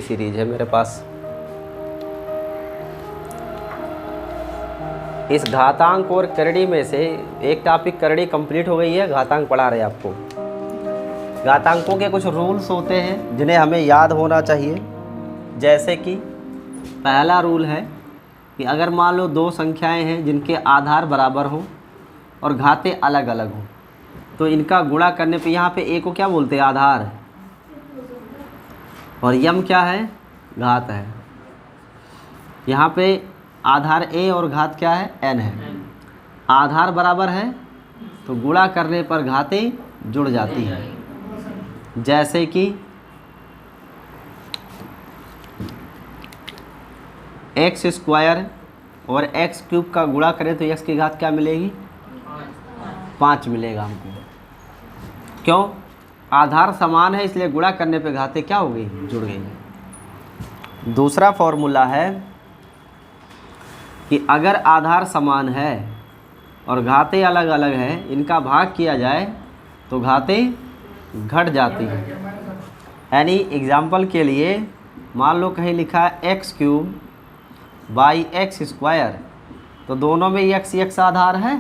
Series है मेरे पास। इस घातांक और करड़ी में से एक टॉपिक करड़ी कंप्लीट हो गई है, घातांक पढ़ा रहे आपको। घातांकों के कुछ रूल्स होते हैं जिन्हें हमें याद होना चाहिए। जैसे कि पहला रूल है कि अगर मान लो दो संख्याएं हैं जिनके आधार बराबर हों और घातें अलग अलग हों, तो इनका गुणा करने पे यहाँ पे ए को क्या बोलते हैं, आधार, और यम क्या है, घात है। यहाँ पे आधार ए और घात क्या है, एन है। आधार बराबर है तो गुणा करने पर घातें जुड़ जाती हैं। जैसे कि एक्स स्क्वायर और एक्स क्यूब का गुणा करें तो एक्स की घात क्या मिलेगी, 5 मिलेगा हमको। क्यों, आधार समान है इसलिए गुणा करने पे घातें क्या हो गई, जुड़ गई। दूसरा फॉर्मूला है कि अगर आधार समान है और घातें अलग अलग हैं, इनका भाग किया जाए तो घातें घट जाती हैं। यानी एग्जाम्पल के लिए मान लो कहीं लिखा है x cube by x square, तो दोनों में एक्स एक्स आधार है,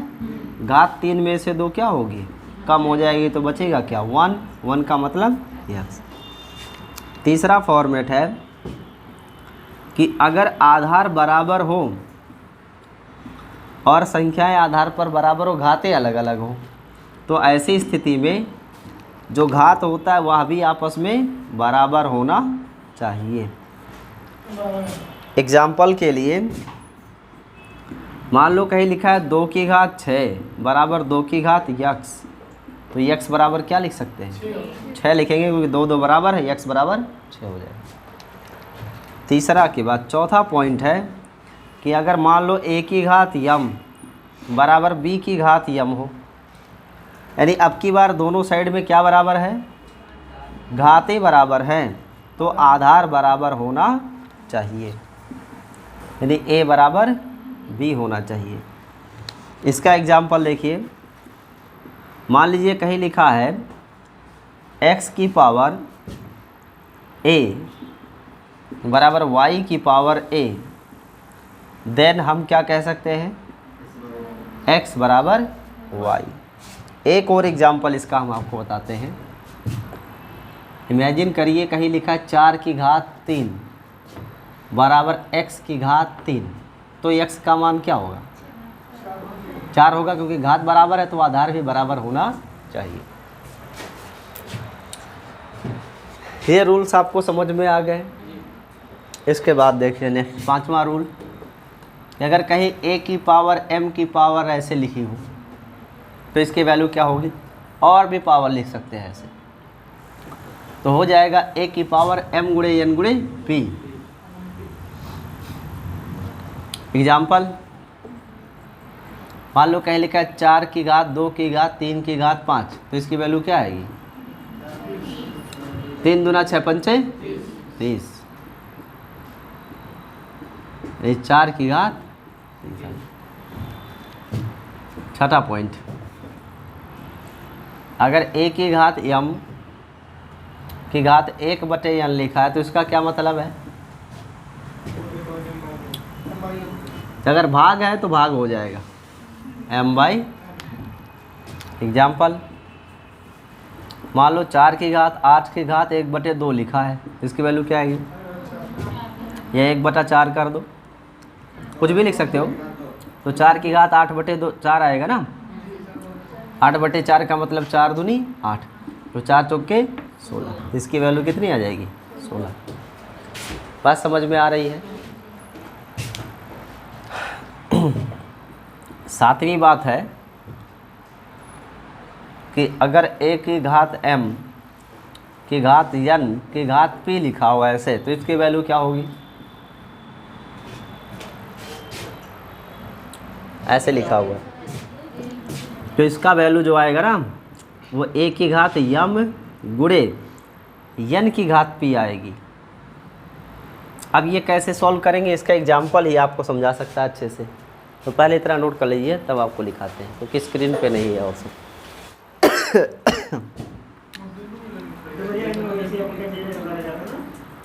घात 3 में से 2 क्या होगी, कम हो जाएगी, तो बचेगा क्या, 1, 1 का मतलब एक्स। तीसरा फॉर्मेट है कि अगर आधार बराबर हो और संख्याएं आधार पर बराबर हो, घातें अलग अलग हो, तो ऐसी स्थिति में जो घात होता है वह भी आपस में बराबर होना चाहिए। एग्जाम्पल के लिए मान लो कहीं लिखा है 2 की घात 6 बराबर 2 की घात यक्स, तो यक्स बराबर क्या लिख सकते हैं, 6 लिखेंगे क्योंकि 2 2 बराबर है, यक्स बराबर 6 हो जाएगा। तीसरा के बाद चौथा पॉइंट है कि अगर मान लो a की घात यम बराबर b की घात यम हो, यानी अब की बार दोनों साइड में क्या बराबर है, घातें बराबर हैं, तो आधार बराबर होना चाहिए, यानी a बराबर b होना चाहिए। इसका एग्जाम्पल देखिए, मान लीजिए कहीं लिखा है x की पावर a बराबर y की पावर a, देन हम क्या कह सकते हैं, x बराबर y। एक और एग्जाम्पल इसका हम आपको बताते हैं। इमेजिन करिए कहीं लिखा है 4 की घात 3 बराबर x की घात 3, तो x का मान क्या होगा, 4 होगा, क्योंकि घात बराबर है तो आधार भी बराबर होना चाहिए। ये रूल्स आपको समझ में आ गए। इसके बाद देखिए नेक्स्ट 5वां रूल, अगर कहीं a की पावर m की पावर ऐसे लिखी हो तो इसकी वैल्यू क्या होगी, और भी पावर लिख सकते हैं ऐसे, तो हो जाएगा a की पावर m गुणे n गुणे p। एग्जाम्पल मान लो कहीं लिखा है 4 की घात 2 की घात 3 की घात 5, तो इसकी वैल्यू क्या आएगी, 3 दूना 6 पंचे 30, 4 की घात। छठा पॉइंट, अगर a की घात m की घात 1/n लिखा है तो इसका क्या मतलब है, अगर भाग है तो भाग हो जाएगा m/। एग्जाम्पल मान लो 4 की घात 8 की घात 1/2 लिखा है, इसकी वैल्यू क्या आएगी, यह 1/4 कर दो, कुछ भी लिख सकते हो, तो 4 की घात 8/2 4 आएगा ना, 8/4 का मतलब 4 दूनी 8, तो 4 चौके 16, इसकी वैल्यू कितनी आ जाएगी, 16। बात समझ में आ रही है। 7वीं बात है कि अगर a की घात m की घात n की घात p लिखा हुआ ऐसे, तो इसकी वैल्यू क्या होगी, ऐसे लिखा हुआ है, तो इसका वैल्यू जो आएगा ना वो a की घात यम गुणे n की घात p आएगी। अब ये कैसे सॉल्व करेंगे, इसका एग्जाम्पल ही आपको समझा सकता है अच्छे से, तो पहले इतना नोट कर लीजिए तब आपको लिखाते हैं, क्योंकि स्क्रीन पे नहीं है और सब।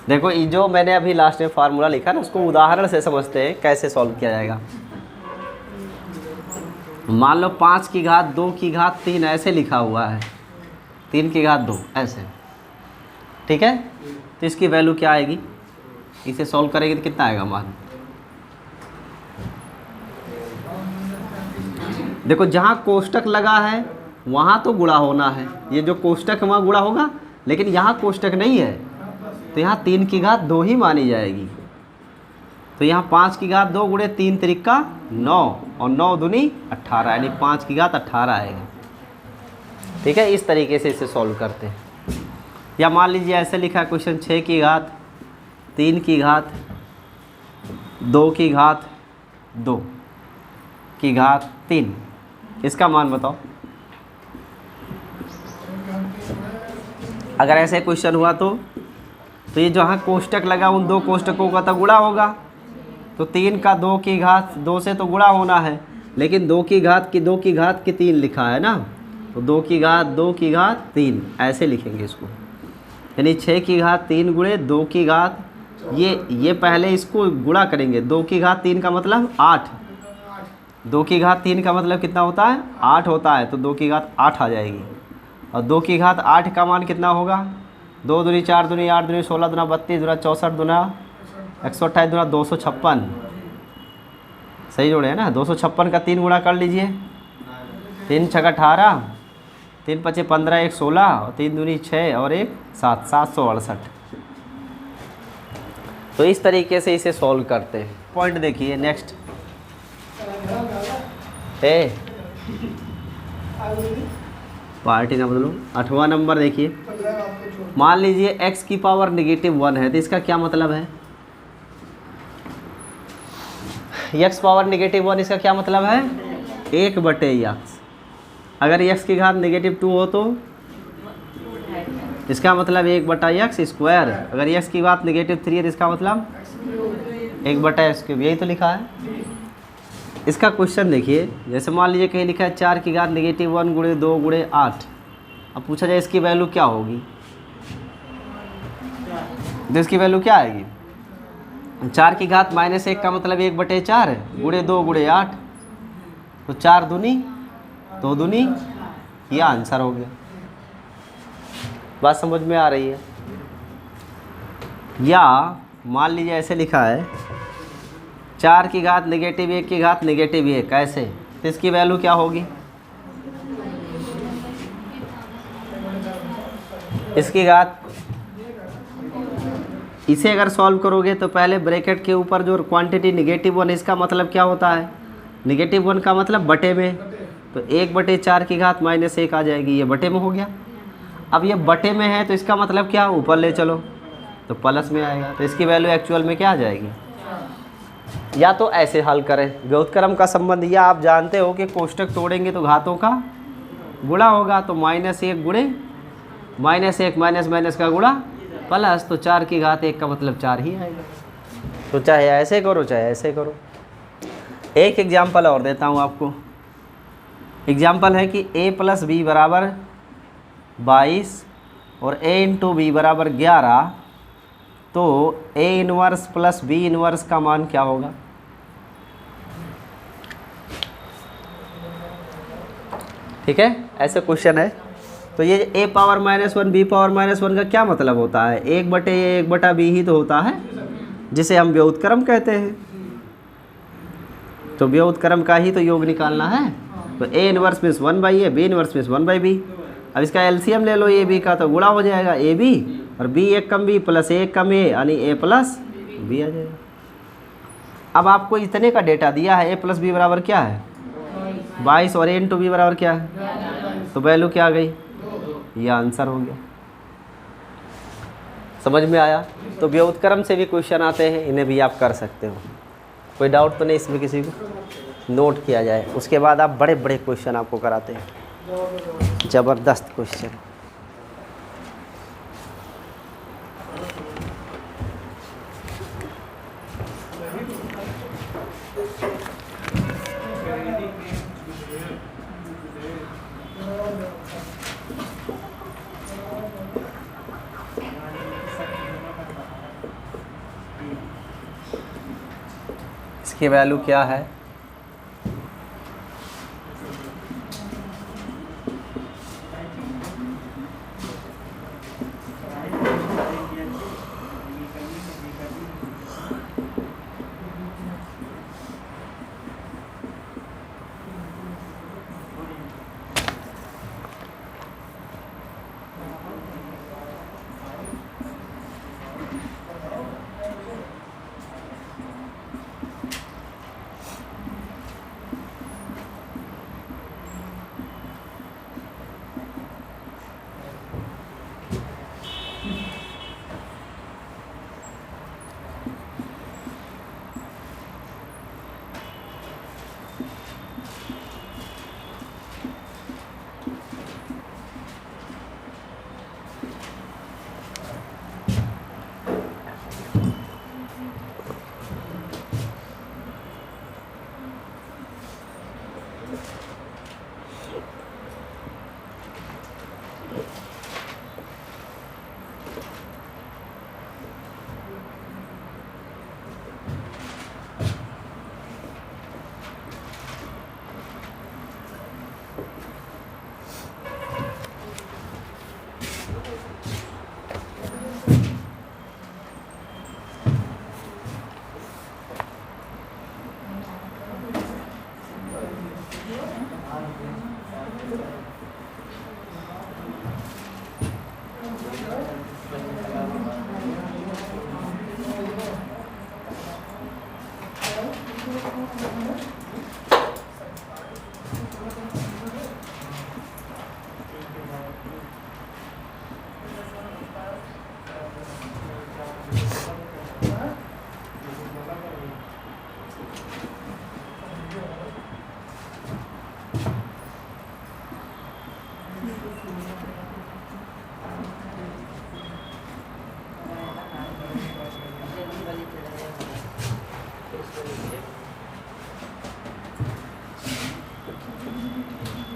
देखो ये जो मैंने अभी लास्ट में फार्मूला लिखा ना, उसको उदाहरण से समझते हैं कैसे सॉल्व किया जाएगा। मान लो 5 की घात 2 की घात 3 ऐसे लिखा हुआ है, 3 की घात 2 ऐसे, ठीक है। तो इसकी वैल्यू क्या आएगी, इसे सॉल्व करेंगे तो कितना आएगा मान। देखो जहाँ कोष्टक लगा है वहाँ तो गुणा होना है, ये जो कोष्टक है वहाँ गुणा होगा, लेकिन यहाँ कोष्टक नहीं है तो यहाँ 3 की घात 2 ही मानी जाएगी। तो यहाँ 5 की घात 2 गुणे 3 त्रिका 9 और 9 दूनी 18, यानी 5 की घात 18 आएगा, ठीक है। इस तरीके से इसे सॉल्व करते हैं। या मान लीजिए ऐसे लिखा है क्वेश्चन 6 की घात 3 की घात 2 की घात 2 की घात 3, इसका मान बताओ। अगर ऐसे क्वेश्चन हुआ तो ये जहाँ कोष्टक लगा उन दो कोष्टकों का तो गुणा होगा, तो 3 का 2 की घात 2 से तो गुणा होना है, लेकिन 2 की घात की 2 की घात की 3 लिखा है ना, तो 2 की घात 2 की घात 3 ऐसे लिखेंगे इसको, यानी 6 की घात 3 गुणे 2 की घात, ये पहले इसको गुणा करेंगे। 2 की घात 3 का मतलब 8, 2 की घात 3 का मतलब कितना होता है 8 होता है, तो 2 की घात 8 आ जाएगी। और 2 की घात 8 का मान कितना होगा, 2 दूनी 4 दूनी 8 दूनी 16 दूना 32 दूना 64 दूना 128 दूना 256, सही जोड़े है ना। 256 का 3 गुणा कर लीजिए, 3 छक 18, 3 पचे 15, 1 16 और 3 दूनी 6 और 1 7, 768। तो इस तरीके से इसे सॉल्व करते हैं। पॉइंट देखिए नेक्स्ट है, पार्टी ना बदलो। 8वां नंबर देखिए, मान लीजिए x की पावर -1 है, तो इसका क्या मतलब है, x पावर -1 इसका क्या मतलब है 1/x। अगर x की घात -2 हो तो इसका मतलब 1/x²। अगर x की घात -3 है तो इसका मतलब 1/x3, यही तो लिखा है। इसका क्वेश्चन देखिए, जैसे मान लीजिए कहीं लिखा है 4 की घात -1 गुणे 2 गुणे 8, अब पूछा जाए इसकी वैल्यू क्या होगी, तो इसकी वैल्यू क्या आएगी, 4 की घात -1 का मतलब 1/4 गुणे 2 गुणे 8, तो 4 दूनी 2 दूनी, ये आंसर हो गया। बात समझ में आ रही है। या मान लीजिए ऐसे लिखा है 4 की घात -1 की घात -1, कैसे, तो इसकी वैल्यू क्या होगी, इसकी घात, इसे अगर सॉल्व करोगे तो पहले ब्रैकेट के ऊपर जो क्वांटिटी -1 है, इसका मतलब क्या होता है, -1 का मतलब बटे में, तो 1/4 की घात -1 आ जाएगी, ये बटे में हो गया। अब ये बटे में है तो इसका मतलब क्या, ऊपर ले चलो तो प्लस में आएगा, तो इसकी वैल्यू एक्चुअल में क्या आ जाएगी। या तो ऐसे हल करें व्युत्क्रम का संबंध, या आप जानते हो कि कोष्टक तोड़ेंगे तो घातों का गुणा होगा, तो -1 गुणे -1 माइनस का गुणा प्लस, तो 4 की घात 1 का मतलब 4 ही आएगा। तो चाहे ऐसे करो चाहे ऐसे करो। एक एग्जाम्पल और देता हूँ आपको। एग्जाम्पल है कि a + b = 22 और a × b = 11, तो a inverse plus b inverse का मान क्या होगा। ठीक है, ऐसे क्वेश्चन है। तो ये a पावर -1 b पावर -1 का क्या मतलब होता है, 1/a 1/b ही तो होता है, जिसे हम व्युत्क्रम कहते हैं। तो व्युत्क्रम का ही तो योग निकालना है। तो a inverse means 1/a, b inverse means 1/b। अब इसका एलसीएम ले लो, a b का तो गुणा हो जाएगा a b, और b एक कम b plus a come a, यानी a प्लस b आ जाएगा। अब आपको इतने का डेटा दिया है, a + b बराबर क्या है 22 और a × b बराबर क्या है, तो वैल्यू क्या आ गई, ये आंसर हो गया। समझ में आया। तो व्युत्क्रम से भी क्वेश्चन आते हैं, इन्हें भी आप कर सकते हो। कोई डाउट तो नहीं इसमें किसी को, नोट किया जाए। उसके बाद आप बड़े बड़े क्वेश्चन आपको कराते हैं, ज़बरदस्त क्वेश्चन। की वैल्यू क्या है?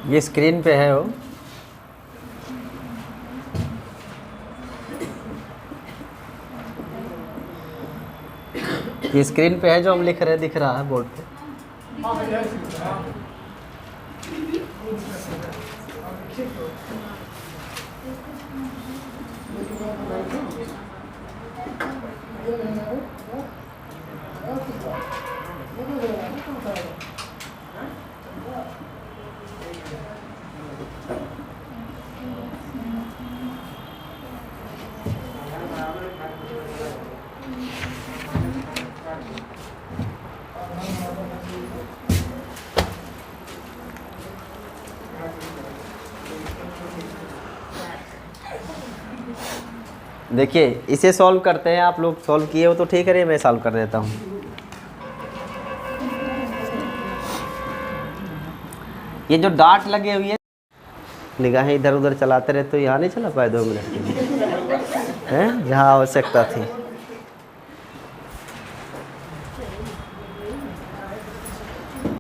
ये स्क्रीन पे है वो। ये स्क्रीन पे है जो हम लिख रहे हैं, दिख रहा है बोर्ड पे। देखिए इसे सॉल्व करते हैं, आप लोग सॉल्व किए हो तो ठीक है, मैं सॉल्व कर देता हूँ। ये जो डाट लगे हुई है, निगाहें इधर उधर चलाते रहे तो यहाँ नहीं चला पाए 2 मिनट के लिए, हैं जहाँ आवश्यकता थी।